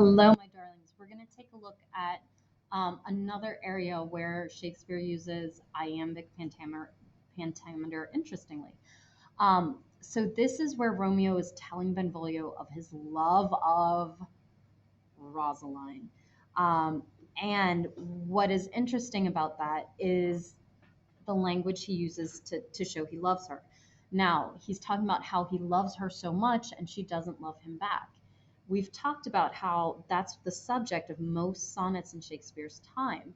Hello, my darlings. We're going to take a look at another area where Shakespeare uses iambic pentameter interestingly. So this is where Romeo is telling Benvolio of his love of Rosaline. Um, and what is interesting about that is the language he uses to show he loves her. Now, he's talking about how he loves her so much and she doesn't love him back. We've talked about how that's the subject of most sonnets in Shakespeare's time.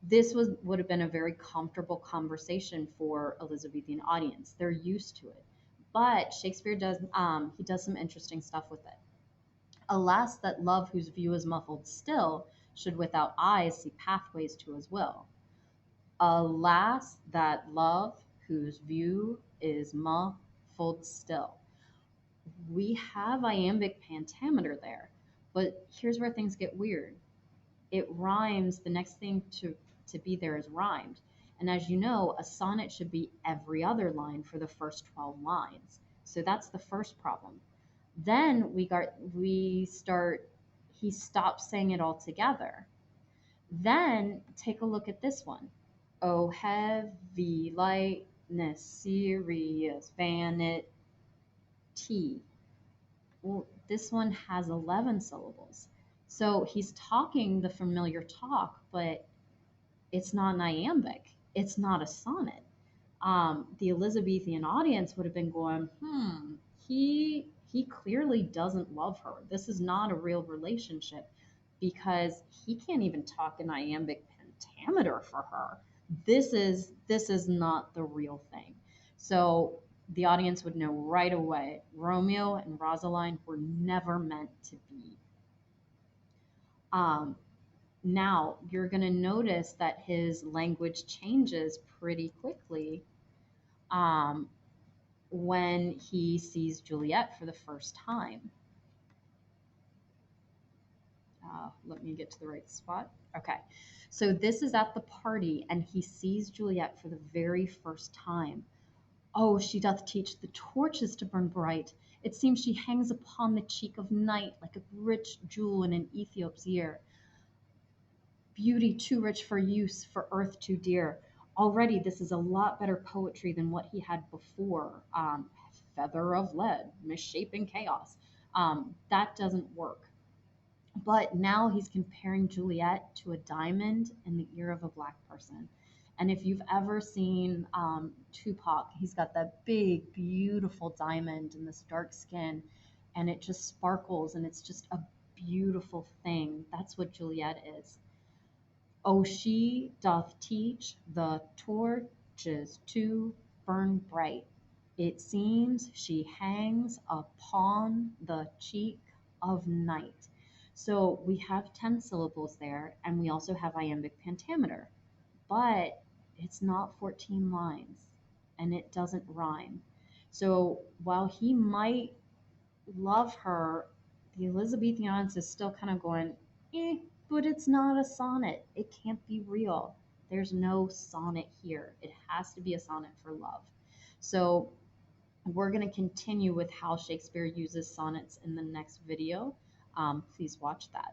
This would have been a very comfortable conversation for Elizabethan audience. They're used to it. But Shakespeare does some interesting stuff with it. Alas, that love whose view is muffled still should without eyes see pathways to his will. Alas, that love whose view is muffled still. We have iambic pentameter there, but here's where things get weird. It rhymes, the next thing to be there is rhymed. And as you know, a sonnet should be every other line for the first 12 lines. So that's the first problem. Then he stops saying it all together. Then take a look at this one. Oh, heavy lightness, serious vanity. Well, this one has 11 syllables. So he's talking the familiar talk, but it's not an iambic. It's not a sonnet. The Elizabethan audience would have been going, he clearly doesn't love her. This is not a real relationship because he can't even talk in iambic pentameter for her. This is not the real thing. So the audience would know right away Romeo and Rosaline were never meant to be. Um, Now you're going to notice that his language changes pretty quickly um, when he sees Juliet for the first time. Let me get to the right spot. Okay. So this is at the party, and he sees Juliet for the very first time. Oh, she doth teach the torches to burn bright. It seems she hangs upon the cheek of night like a rich jewel in an Ethiop's ear. Beauty too rich for use, for earth too dear. Already, this is a lot better poetry than what he had before. Feather of lead, misshapen chaos. That doesn't work. But now he's comparing Juliet to a diamond in the ear of a black person. And if you've ever seen Tupac, he's got that big, beautiful diamond in this dark skin, and it just sparkles, and it's just a beautiful thing. That's what Juliet is. Oh, she doth teach the torches to burn bright. It seems she hangs upon the cheek of night. So we have 10 syllables there, and we also have iambic pentameter, but it's not 14 lines, and it doesn't rhyme. So while he might love her, the Elizabethan audience is still kind of going, but it's not a sonnet. It can't be real. There's no sonnet here. It has to be a sonnet for love. So we're going to continue with how Shakespeare uses sonnets in the next video. Please watch that.